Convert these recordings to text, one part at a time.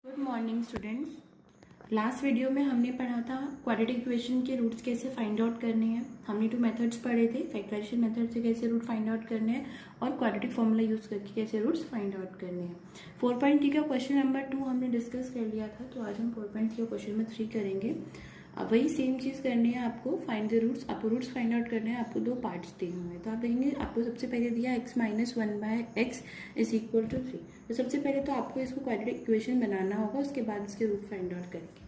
Good morning students. Last video में हमने पढ़ा था क्वाड्रेटिक इक्वेशन के रूट्स कैसे फाइंड आउट करने हैं। हमने 2 मेथड्स पढ़े थे, फैक्टराइजेशन मेथड से कैसे रूट फाइंड आउट करने हैं और क्वाड्रेटिक फॉर्मूला यूज करके कैसे रूट्स फाइंड आउट करने हैं। 4.3 का क्वेश्चन नंबर 2 हमने डिस्कस कर लिया था, तो आज हम 4.3 का क्वेश्चन नंबर 3 करेंगे। अब वही सेम चीज़ करनी है आपको, फाइंड द रूट्स। आपको रूट्स फाइंड आउट करने हैं। आपको 2 पार्ट्स दिए हुए हैं, तो आप देखेंगे आपको सबसे पहले दिया x minus 1/x is equal to 3। तो सबसे पहले तो आपको इसको क्वाड्रेटिक इक्वेशन बनाना होगा, उसके बाद इसके रूट फाइंड आउट करेंगे।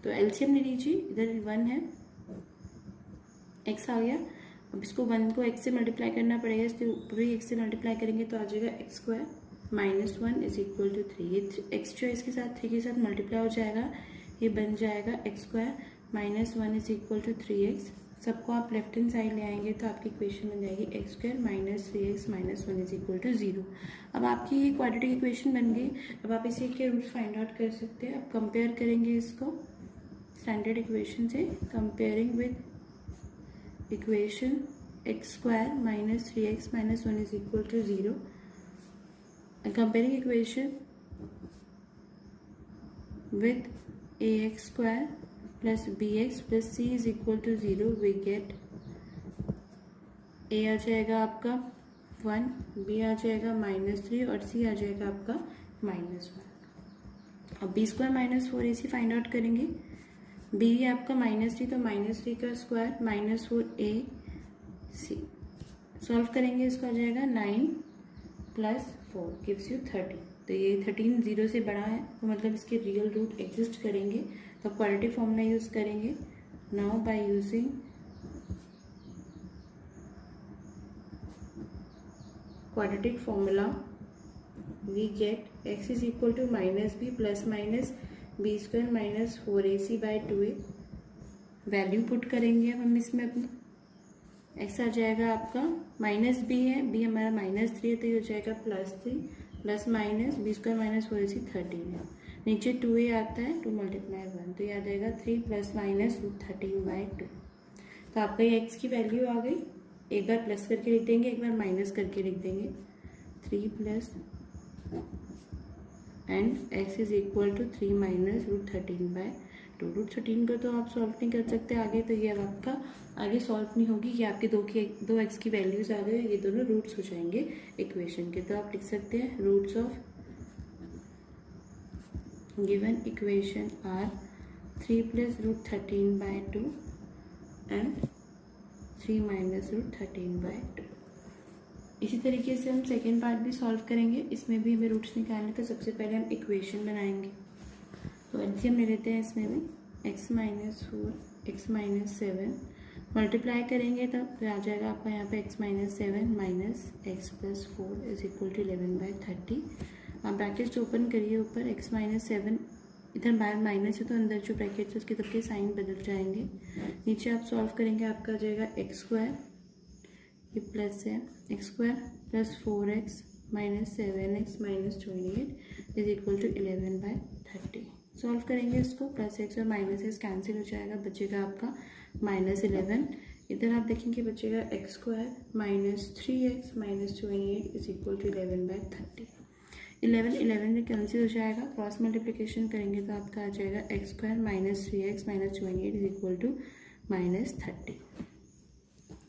तो एलसीएम ले लीजिए, इधर 1 है, x आ गया। अब इसको 1 को x से मल्टीप्लाई करना पड़ेगा, इसके ऊपर भी x से मल्टीप्लाई करेंगे तो आ जाएगा x square minus 1 is equal to 3। ये x जो है इसके साथ 3 के साथ मल्टीप्लाई हो जाएगा, ये बन जाएगा x square minus 1 is equal to 3x। सबको आप लेफ्ट हैंड साइड ले आएंगे तो आपकी इक्वेशन बन जाएगी x square minus 3x minus 1 is equal to 0। अब आपकी ये क्वाड्रेटिक इक्वेशन बन गई। अब आप इसे के रूट्स फाइंड आउट कर सकते हैं। अब कंपेयर करेंगे इसको स्टैंडर्ड इक्वेशन से, comparing with equation x square minus 3x minus 1 is equal to 0। कंपेयरिंग इक्वेशन with ax square plus bx plus c is equal to 0, we get a आ जाएगा आपका 1, b आ जाएगा -3 और c आ जाएगा आपका -1। अब b square minus 4ac find out करेंगे। b है आपका -3, तो -3 का स्क्वायर -4ac सॉल्व करेंगे, इसको आ जाएगा 9 प्लस 4 गिव्स यू 30। तो ये 13 0 से बड़ा है, तो मतलब इसके रियल रूट एग्जिस्ट करेंगे। तो क्वाड्रेटिक फॉर्मूला यूज करेंगे। Now by using quadratic formula we get x is equal to minus B plus minus B square minus 4ac by 2a। Value put करेंगे अब हम इसमें अपनी। x आ जाएगा आपका माइनस बी है, b हमारा -3 है, तो ये हो जाएगा +3 plus minus B square minus 4ac 13 है। नीचे 2a आता है, 2 मल्टीप्लाई 1, तो ये आ जाएगा 3 प्लस माइनस रूट 13 बाई 2। तो आपका ये x की वैल्यू आ गई। एक बार प्लस करके लिख देंगे, एक बार माइनस करके लिख देंगे। 3 plus and x is equal to 3 minus root 13 by 2। Root 13 को तो आप सॉल्व नहीं कर सकते आगे, तो ये अब आपका आगे सॉल्व नहीं होगी। ये आपके दो एक्स की वैल्यूज आ गए, ये दोनों रूट्स हो जाएंगे इक्वेशन के। तो आप लिख सकते हैं roots of given equation are 3 plus root 13 by 2 and 3 minus root 13 by 2। इसी तरीके से हम सेकेंड पार्ट भी सॉल्व करेंगे। इसमें भी हमें रूट्स निकालने, तो सबसे पहले हम इक्वेशन बनाएंगे। तो एलसीएम ले लेते हैं इसमें भी, x minus 4 x minus 7 multiply करेंगे तब तो आ जाएगा आपका यहाँ पे x minus 7 minus x plus 4 is equal to 11 by 30। आप ब्रैकेट्स ओपन करिए, ऊपर x माइनस 7 इधर बाहर माइनस है, तो अंदर जो ब्रैकेट्स है उसके तब के साइन बदल जाएंगे। नीचे आप सॉल्व करेंगे, आपका आ जाएगा x स्क्वायर, ये प्लस है x square plus 4x minus 7x minus 28 is equal to 11 by 30। Solve करेंगे इसको, प्लस एक्स और माइनस एक्स कैंसिल हो जाएगा, बचेगा आपका -11। इधर आप देखेंगे बचेगा X square minus 3x minus 28 is equal to 11 by 30। 11 में कैंसिल हो जाएगा, क्रॉस मल्टीप्लिकेशन करेंगे तो आपका आ जाएगा X square minus 3x minus 28 is equal to -30।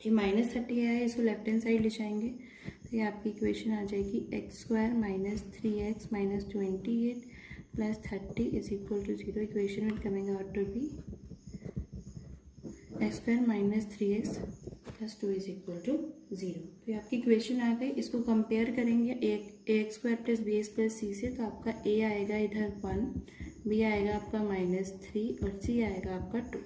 ये -30 आया है, इसको लेफ्ट हैंड साइड ले जाएंगे तो ये आपकी इक्वेशन आ जाएगी x square minus 3x minus 28 plus 30 is equal to 0. Equation will coming out to be x square minus 3x plus 2 is equal to 0. तो ये आपकी इक्वेशन आ गई। इसको कंपेयर करेंगे ax square plus bx plus c से, तो आपका a आएगा इधर 1, b आएगा आपका -3 और c आएगा आपका 2।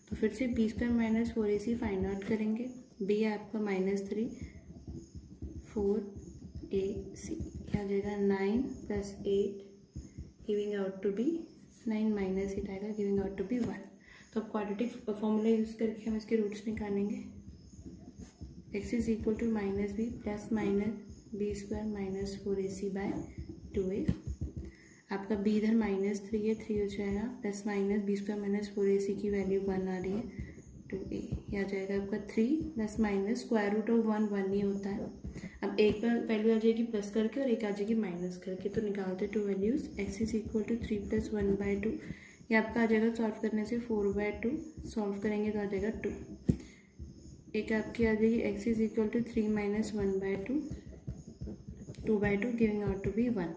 तो फिर से b square minus 4ac find out करेंगे। b है आपका -3 4ac, क्या आ जाएगा 9 plus 8 giving out to be 9 minus 8 आएगा, गिविंग आउट टू बी 1। तो अब क्वाड्रेटिक फॉर्मूला यूज करके हम इसके रूट्स निकालेंगे। x is equal to minus B plus minus B square minus 4ac by 2a। आपका b इधर -3 है, 3 हो जाएगा, plus minus B square minus 4ac की वैल्यू 1 आ रही है 2a। यह आ जाएगा आपका 3 plus minus square root of 1 1 ही होता है, अब एक बार वैल्यू आ जाएगी प्लस करके और एक आ जाएगी माइनस करके, तो निकालते two values. X is equal to 3 + 1/2, ये आपका आ जाएगा सॉल्व करने से 4/2, सॉल्व करेंगे तो आ जाएगा 2। एक आपकी आ जाएगी X is equal to 3 - 1/2, 2/2 giving out to be 1।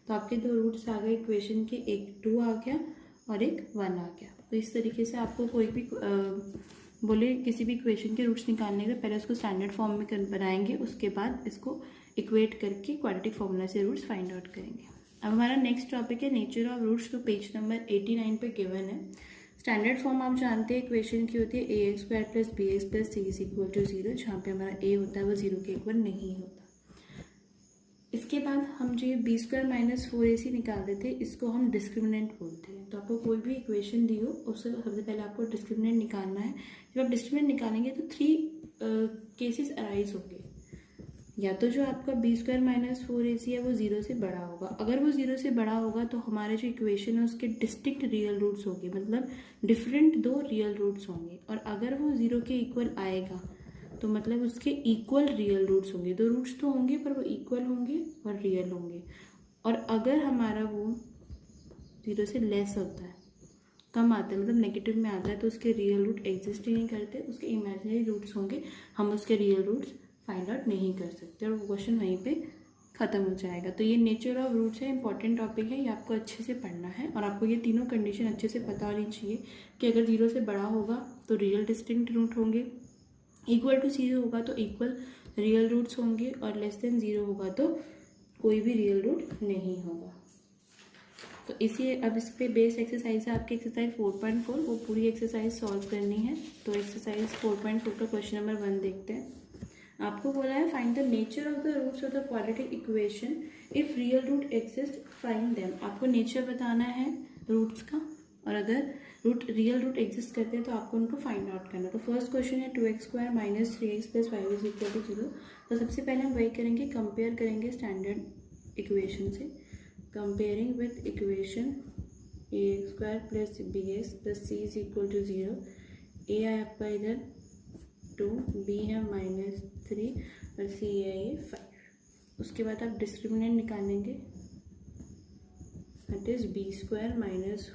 तो आपके दो रूट्स आ गए इक्वेशन के, एक 2 आ गया और एक 1 आ गया। तो इस तरीके से आपको कोई भी बोले किसी भी इक्वेशन के रूट्स निकालने के पहले उसको स्टैंडर्ड फॉर्म में बनाएंगे, उसके बाद इसको इक्वेट करके क्वाड्रेटिक फॉर्मूला से रूट्स फाइंड आउट करेंगे। अब हमारा नेक्स्ट टॉपिक है नेचर ऑफ रूट्स, तो पेज नंबर 89 पे गिवन है। स्टैंडर्ड फॉर्म आप जानते हैं इक्वेशन की होती है ax² + bx + c = 0, जहाँ पे हमारा a होता है वो 0 के इक्वल नहीं होता। इसके बाद हम जो ये b² - 4ac निकाल देते हैं, इसको हम डिस्क्रिमिनेंट बोलते हैं। तो आपको कोई भी इक्वेशन दी हो उससे सबसे पहले आपको डिस्क्रिमिनेंट निकालना है। जब आप डिस्क्रिमिनेंट निकालेंगे तो 3 केसेस अराइज होंगे। या तो जो आपका b² - 4ac है वो 0 से बड़ा होगा, अगर वो 0 से बड़ा होगा तो हमारे जो इक्वेशन है उसके डिस्टिंक्ट रियल रूट्स होंगे, मतलब डिफरेंट दो रियल रूट्स होंगे। और अगर वो 0 के इक्वल आएगा तो मतलब उसके इक्वल रियल रूट्स होंगे। दो रूट्स तो होंगे पर वो इक्वल होंगे और रियल होंगे। और अगर हमारा वो 0 से लेस होता है, कम आता है, मतलब नेगेटिव में आता है, तो उसके रियल रूट एग्जिस्ट ही नहीं करते, उसके इमेजिनरी रूट्स होंगे, हम उसके रियल रूट्स फाइंड आउट नहीं कर सकते और वो क्वेश्चन वहीं पे ख़त्म हो जाएगा। तो ये नेचर ऑफ रूट्स है, इंपॉर्टेंट टॉपिक है, ये आपको अच्छे से पढ़ना है। और आपको ये तीनों कंडीशन अच्छे से पता होनी चाहिए कि अगर 0 से बड़ा होगा तो रियल डिस्टिंक्ट रूट होंगे, इक्वल टू 0 होगा तो इक्वल रियल रूट्स होंगे, और लेस देन 0 होगा तो कोई भी रियल रूट नहीं होगा। तो इसी अब इस पे बेस्ड एक्सरसाइज है आपकी एक्सरसाइज 4.4, वो पूरी एक्सरसाइज सॉल्व करनी है। तो एक्सरसाइज 4.4 का क्वेश्चन नंबर 1 देखते हैं। आपको बोला है find the nature of the roots of the quadratic equation, if real root exist find them. आपको नेचर बताना है रूट्स का, और अगर रियल रूट एग्जिस्ट करते हैं तो आपको उनको फाइंड आउट करना है। तो फर्स्ट क्वेश्चन है 2x² - 3x + 5 = 0। तो सबसे पहले हम वही करेंगे, कंपेयर करेंगे स्टैंडर्ड इक्वेशन से। Comparing with equation ax² + bx + c = 0। a है आपका इधर 2, b है -3 और c है ये 5। उसके बाद आप डिस्क्रिमिनेंट निकालेंगे, that is b² -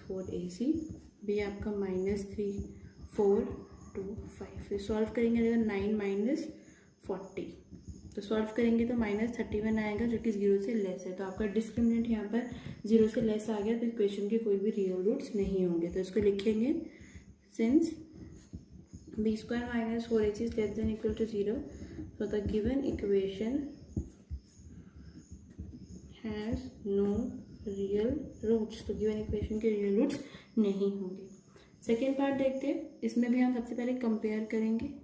4ac, b आपका -3, 4, 2, 5। फिर सॉल्व करेंगे, अगर 9 - 40, तो सॉल्व करेंगे तो -31 आएगा जो कि 0 से लेस है। तो आपका डिस्क्रिमिनेंट यहाँ पर 0 से लेस आ गया, तो इक्वेशन के कोई भी रियल रूट्स नहीं होंगे। तो इसको लिखेंगे, since b² - 4ac is less than equal to 0, so the given equation has no real roots। तो गिवन इक्वेशन के रियल रूट्स नहीं होंगे। सेकेंड पार्ट देखते हैं, इसमें भी हम सबसे पहले कंपेयर करेंगे।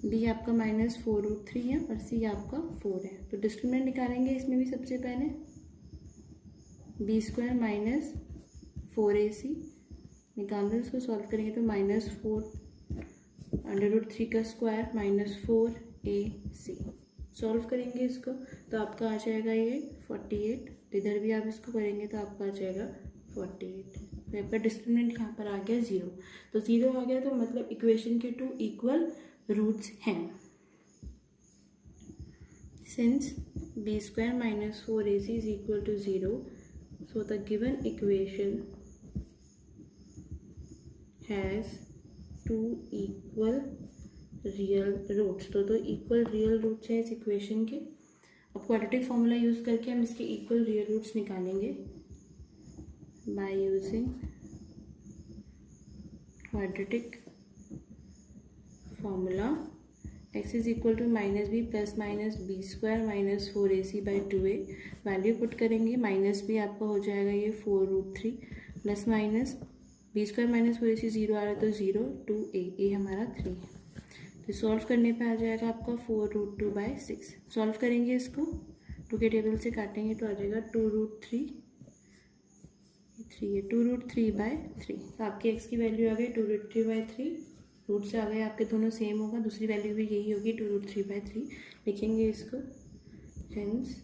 b आपका -4√3 है और c आपका 4 है। तो डिस्क्रिमिनेंट निकालेंगे इसमें भी सबसे पहले, b² - 4ac निकाल दो, इसको सॉल्व करेंगे तो -4 √3 का स्क्वायर -4ac। सॉल्व करेंगे इसको तो आपका आ जाएगा ये 48। इधर भी आप इसको करेंगे तो आपका आ जाएगा 48। तो आपका डिस्क्रिमिनेंट यहाँ पर आ गया 0। तो 0 आ गया तो मतलब इक्वेशन के 2 इक्वल रूट्स हैं। Since b² - 4ac is equal to 0, so the given equation has 2 equal real roots. तो इक्वल रियल रूट्स हैं इस इक्वेशन के। अब क्वाड्रेटिक फॉर्मूला यूज करके हम इसके इक्वल रियल रूट्स निकालेंगे by using quadratic formula. x is equal to -b + -b² - 4ac by 2a। Value put करेंगे, -b आपका हो जाएगा ये 4√3 ± b² - 4ac 0 आ रहा है तो 0, 2a, a हमारा 3 है। तो सॉल्व करने पे आ जाएगा आपका 4√2/6। सॉल्व करेंगे इसको, 2 के टेबल से काटेंगे तो आ जाएगा 2√3, 3 है, 2√3/3। तो आपकी x की वैल्यू आ गई 2√3/3। रूट से आ गए आपके, दोनों सेम होगा, दूसरी वैल्यू भी यही होगी 2√3/3। लिखेंगे इसको, hence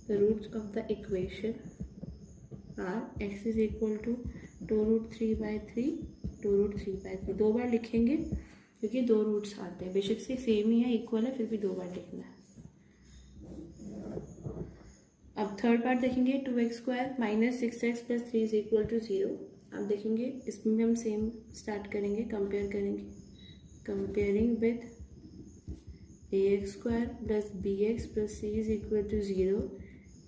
the roots of the equation are x is equal to 2 root 3 by 3, 2 root 3 by 3. दो बार लिखेंगे क्योंकि दो रूट्स आते हैं, बेशक से सेम ही है, इक्वल है, फिर भी दो बार लिखना है. अब थर्ड पार्ट देखेंगे 2x² minus 6x plus 3 is equal to 0. अब देखेंगे इसमें भी हम सेम स्टार्ट करेंगे, कंपेयर करेंगे. Comparing with ax² plus bx plus c is equal to 0.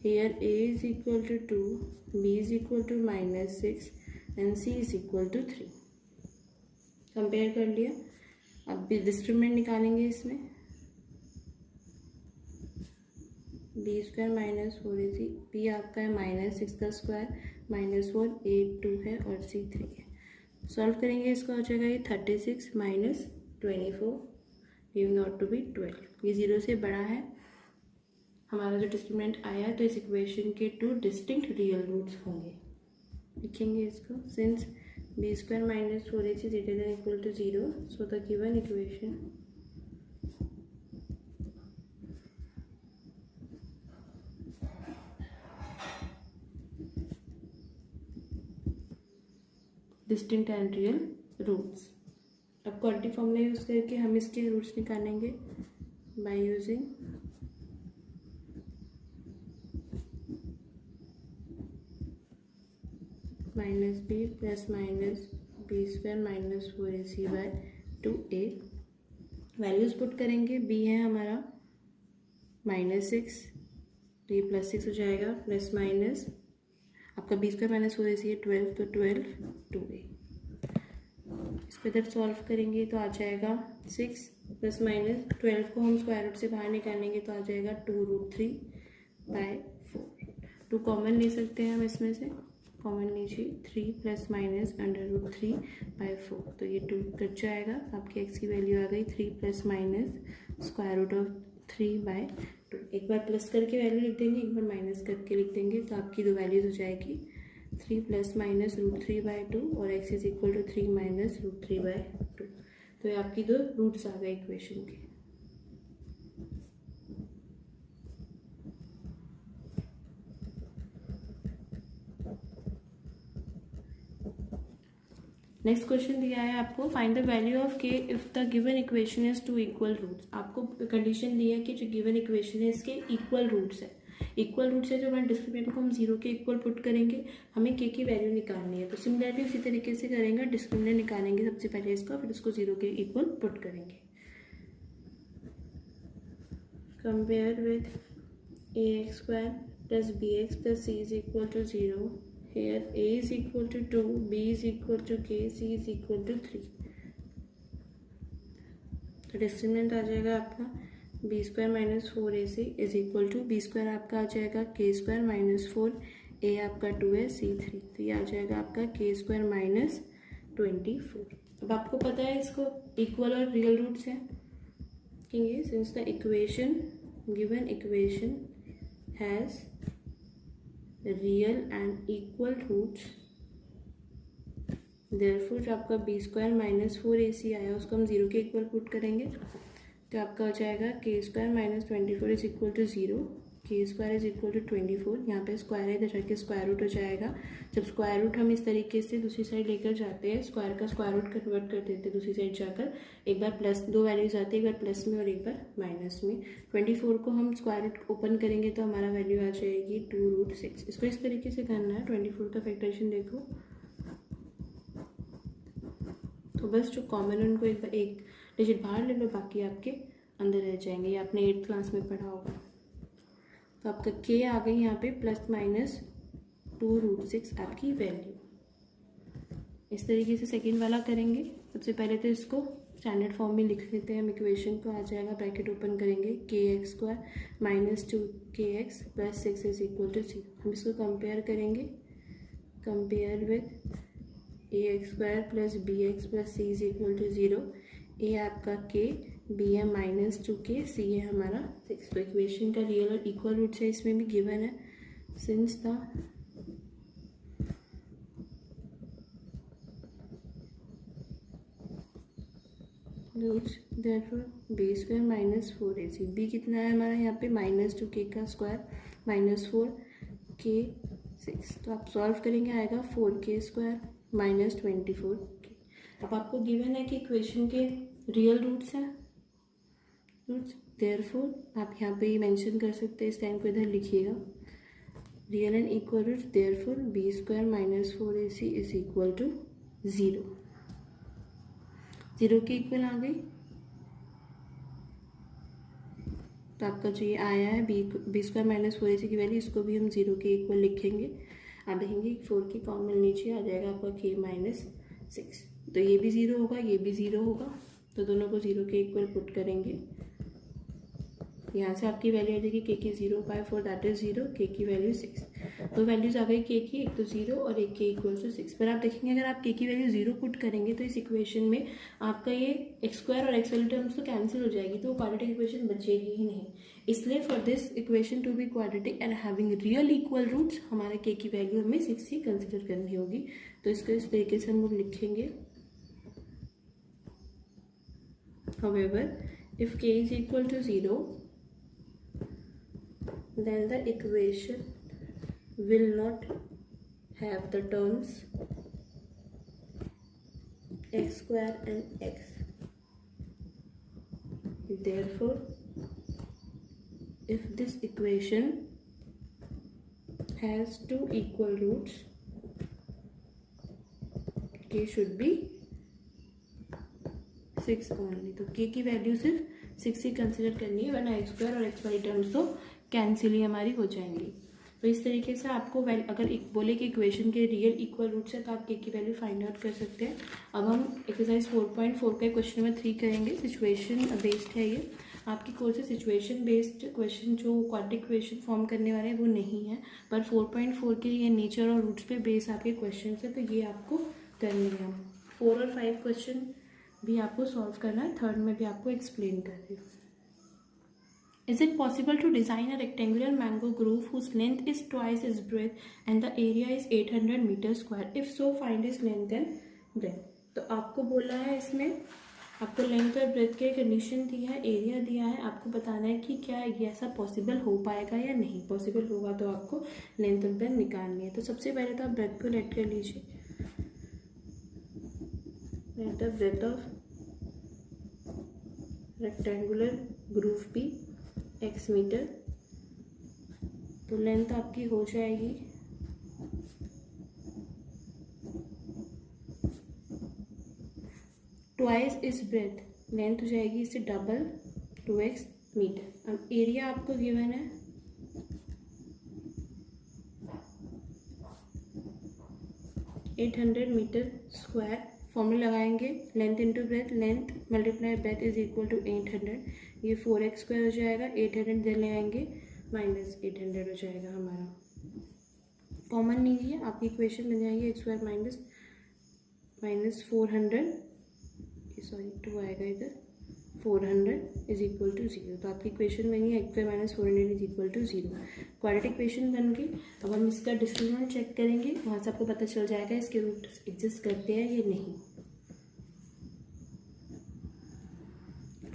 Here a is equal to 2, b is equal to minus 6 and c is equal to 3. Compare कर लिया. अब डिस्क्रिमिनेंट निकालेंगे इसमें. b² माइनस 4ac, b आपका है minus 6 का square minus 4, a 2 है और c 3 है. सॉल्व करेंगे, इसका हो जाएगा ये 36 minus 24 giving out to be 12. ये 0 से बड़ा है. हमारा जो डिस्क्रिमिनेंट आया है तो इस इक्वेशन के 2 डिस्टिंक्ट रियल रूट्स होंगे. लिखेंगे इसको. Since b² minus 4ac is greater than equal to 0, so the given equation distinct and real roots. अब क्वाड्रेटिक फॉर्मूला यूज करके हम इसके रूट्स निकालेंगे by using minus B plus minus b² minus 4ac by 2a. Values put करेंगे. b है हमारा minus 6, तो ये प्लस 6 हो जाएगा, प्लस माइनस आपका b² माइनस 4ac है 12, तो 12 2a. इसको इधर सॉल्व करेंगे तो आ जाएगा 6 प्लस माइनस 12 को हम स्क्वायर रूट से बाहर निकालेंगे तो आ जाएगा 2 रूट 3 बाय 4. 2 कॉमन ले सकते हैं हम इसमें से. कॉमन लीजिए. 3 plus minus under root 3 by 4, तो ये 2 कट जाएगा. आपकी x की वैल्यू आ गई 3 plus minus square root of 3 by 2. एक बार प्लस करके वैल्यू लिख देंगे, एक बार माइनस करके लिख देंगे, तो आपकी दो वैल्यूज हो जाएगी 3 प्लस माइनस रूट 3 बाय 2 और x is equal to 3 minus root 3 by 2. तो ये आपकी दो रूट्स आ गए इक्वेशन के. नेक्स्ट क्वेश्चन दिया है आपको, find the value of k if the given equation is 2 equal roots. आपको कंडीशन दी है कि जो गिवन इक्वेशन है इसके इक्वल रूट्स है. इक्वल रूट से जो हमारे डिस्क्रिमिनेंट को हम 0 के इक्वल पुट करेंगे, हमें k की वैल्यू निकालनी है. तो सिमिलरली उसी तरीके से करेंगे. डिस्क्रिमिनेंट निकालेंगे सबसे पहले इसका, फिर उसको 0 के इक्वल पुट करेंगे. Compare with ax² plus bx plus c is equal to 0. Here a is equal to 2, b is equal to k, c is equal to 3. तो डिस्क्रिमिनेंट आ जाएगा आपका b² minus 4ac is equal to b² आपका आ जाएगा k² minus 4, a आपका 2 है, c 3. तो ये आ जाएगा आपका k² माइनस 24. अब आपको पता है इसको इक्वल और रियल रूट्स हैं. कहेंगे since the equation given equation has real and equal roots, therefore जो आपका b² माइनस 4ac आया उसको हम 0 के इक्वल पुट करेंगे, तो आपका हो जाएगा k² minus 24 is equal to 0. k² is equal to 24. यहाँ पे स्क्वायर है, इधर जाके स्क्वायर रूट हो जाएगा. जब स्क्वायर रूट हम इस तरीके से दूसरी साइड लेकर जाते हैं, स्क्वायर का स्क्वायर रूट कन्वर्ट कर देते हैं दूसरी साइड जाकर. एक बार प्लस, दो वैल्यूज आती है, एक बार प्लस में और एक बार माइनस में. 24 को हम स्क्वायर रूट ओपन करेंगे तो हमारा वैल्यू आ जाएगी 2 रूट 6. इसको इस तरीके से करना है. 24 का फैक्टराइजेशन देखो, तो बस जो कॉमन है उनको एक डिजिट बाहर ले लो, बाकी आपके अंदर रह जाएंगे. ये आपने 8th क्लास में पढ़ा होगा. तो आपका k आ गई यहाँ पे प्लस माइनस 2 रूट 6 आपकी वैल्यू. इस तरीके से सेकेंड वाला करेंगे. सबसे पहले तो इसको स्टैंडर्ड फॉर्म में लिख लेते हैं हम इक्वेशन को. आ जाएगा, ब्रैकेट ओपन करेंगे, kx² minus 2kx plus 6 is equal to 0. हम इसको कंपेयर करेंगे. Compare with ax² plus bx plus c is equal to 0. a आपका k, b है माइनस 2k, c है हमारा 6. तो इक्वेशन का रियल और इक्वल रूट्स है, इसमें भी गिवन है. Since the roots therefore b² minus 4ac. b कितना है हमारा यहाँ पे माइनस 2k का स्क्वायर -4 k6। तो आप सॉल्व करेंगे, आएगा 4k² -24k। अब आपको गिवन है कि इक्वेशन के रियल रूट्स हैं, रूट्स, देयरफॉर आप यहाँ पे मेंशन कर सकते हैं, इस टाइम को इधर लिखिएगा, real and equal roots, therefore b² - 4ac is equal to 0। 0 के इक्वल आ गई, तो आपका जो ये आया है b² - 4ac की वैल्यू, इसको भी हम 0 के इक्वल लिखेंगे। आप देखेंगे 4 के कॉमन नीचे आ जाएगा आपका k - 6, तो ये भी 0 होगा, ये भी 0 होगा, तो दोनों को 0 के इक्वल पुट करेंगे। यहाँ से आपकी वैल्यू आ जाएगी k की 0/4, दैट इज 0, k की वैल्यू 6। दो वैल्यूज आ गई k की, एक तो 0 और एक k इक्वल टू 6। पर आप देखेंगे अगर आप k की वैल्यू 0 पुट करेंगे तो इस इक्वेशन में आपका ये x² और x वाली टर्म्स तो कैंसिल हो जाएगी, तो क्वाड्रेटिक इक्वेशन बचेगी ही नहीं। इसलिए for this equation to be quadratic and having real equal roots, हमारे k की वैल्यू हमें 6 ही कंसिडर करनी होगी। तो इसको इस तरीके से हम लोग लिखेंगे, however if k is equal to 0 then the equation will not have the terms x² and x. Therefore if this equation has two equal roots, k should be 6 only. तो k की वैल्यू सिर्फ 6 ही consider करनी है, वरना x² और x वाली terms तो cancel ही हमारी हो जाएंगी। तो इस तरीके से आपको अगर एक बोले कि इक्वेशन के रियल इक्वल रूट्स है तो आप k की वैल्यू फाइंड आउट कर सकते हैं। अब हम एक्सरसाइज 4.4 का क्वेश्चन नंबर 3 करेंगे। सिचुएशन बेस्ड है ये, आपकी कोर्स से सिचुएशन बेस्ड क्वेश्चन जो क्वाड्रेटिक इक्वेशन फॉर्म करने वाले हैं वो नहीं है, पर 4.4 के ये नेचर और रूट्स पे बेस आपके क्वेश्चन है, तो ये आपको करने हैं। 4 और 5 क्वेश्चन भी आपको सॉल्व करना है, थर्ड में भी आपको एक्सप्लेन कर रही हूँ। Is it possible to design a rectangular mango groove whose length is twice its breadth and the area is 800 meters square? If so, find its length and breadth. तो आपको बोला है इसमें, आपको लेंथ और ब्रेथ की कंडीशन दी है, एरिया दिया है, आपको बताना है कि क्या ये ऐसा पॉसिबल हो पाएगा या नहीं। पॉसिबल होगा तो आपको लेंथ और ब्रेथ निकालनी है। तो सबसे पहले तो आप ब्रेथ को लेट कर लीजिए, let the breadth of rectangular groove be x metre. तो लेंथ आपकी हो जाएगी ट्वाइस इस ब्रेथ, लेंथ हो जाएगी इससे डबल 2x मीटर। अब एरिया आपको गिवन है 800 मीटर स्क्वायर। फॉर्मूला लगाएंगे length into breadth, length multiply breadth is equal to 800, ये 4x² हो जाएगा, 800 इधर ले आएंगे -800 हो जाएगा हमारा। कॉमन लीजिए, आपकी इक्वेशन बन जाएगी x² -400, सॉरी 2 आएगा इधर, 400 इज इक्वल टू 0। तो आपकी इक्वेशन बनी है x² -400 is equal to 0। Quadratic equation बन गई। अब हम इसका डिस्क्रिमिनेंट चेक करेंगे, वहाँ से आपको पता चल जाएगा इसके रूट एग्जिस्ट करते हैं या नहीं।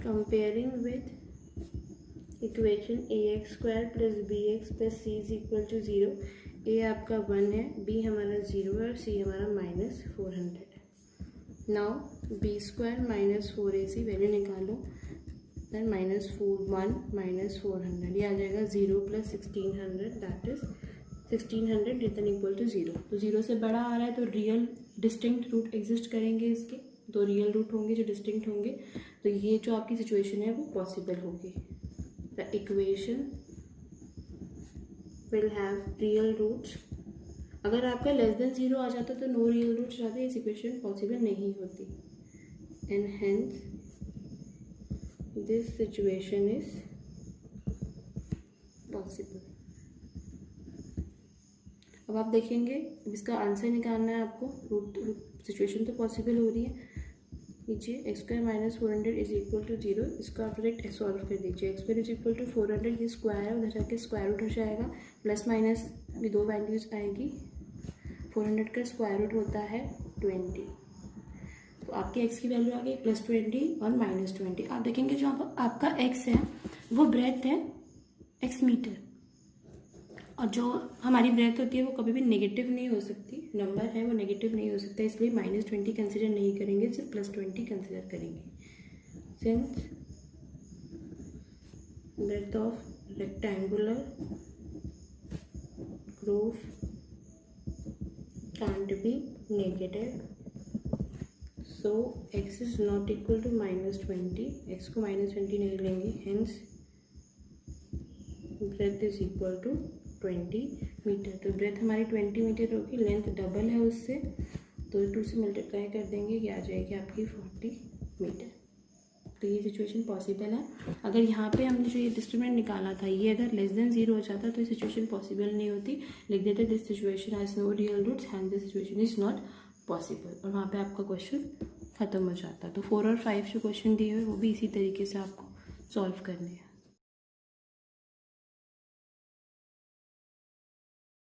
Comparing with equation ax² + bx + c is equal to 0। a आपका 1 है, b हमारा 0 है और c हमारा -400 है। नाउ b² - 4ac वैल्यू निकालो, देन -1 - 400, ये आ जाएगा 0 + 1600, that is 1600 return equal to 0। तो 0 से बड़ा आ रहा है तो रियल डिस्टिंक्ट रूट एग्जिस्ट करेंगे, इसके दो रियल रूट होंगे जो डिस्टिंक्ट होंगे, तो ये जो आपकी सिचुएशन है वो पॉसिबल होगी। The equation will have real roots. अगर आपका <0 आ जाता तो नो रियल रूट्स आते, इस इक्वेशन पॉसिबल नहीं होती, and hence this situation is possible. अब आप देखेंगे इसका आंसर निकालना है आपको। रूट सिचुएशन तो पॉसिबल हो रही है, नीचे x² - 400 इज इक्वल टू 0, इसको आप डायरेक्ट सॉल्व कर दीजिए। x² इज इक्वल टू 400, ये स्क्वायर है, उधर जाके स्क्वायर रूट हो जाएगा, प्लस माइनस भी दो वैल्यूज आएगी। 400 का स्क्वायर रूट होता है 20, तो आपके x की वैल्यू आ गई +20 और -20। आप देखेंगे जो आपका x है वो ब्रेथ है x मीटर, और जो हमारी ब्रेथ होती है वो कभी भी नेगेटिव नहीं हो सकती, नंबर है वो नेगेटिव नहीं हो सकता, इसलिए -20 कंसिडर नहीं करेंगे, सिर्फ +20 कंसिडर करेंगे। Since breadth of rectangular groove can't be negative, so x is not equal to -20, x को -20 नहीं लेंगे, hence breadth is equal to 20 metre. तो ब्रेथ हमारी 20 मीटर होगी, लेंथ डबल है उससे, तो 2 से मल्टीप्लाई कर देंगे, ये आ जाएगी आपकी 40 मीटर। तो ये सिचुएशन पॉसिबल है। अगर यहाँ पे हमने जो ये डिस्क्रिमिनेंट निकाला था, ये अगर लेस देन 0 हो जाता तो ये सिचुएशन पॉसिबल नहीं होती। लिख देते this situation has no real roots and this situation is not possible, और वहाँ पे आपका क्वेश्चन खत्म हो जाता। तो 4 और 5 जो क्वेश्चन दिए हुए वो भी इसी तरीके से आपको सॉल्व करने हैं।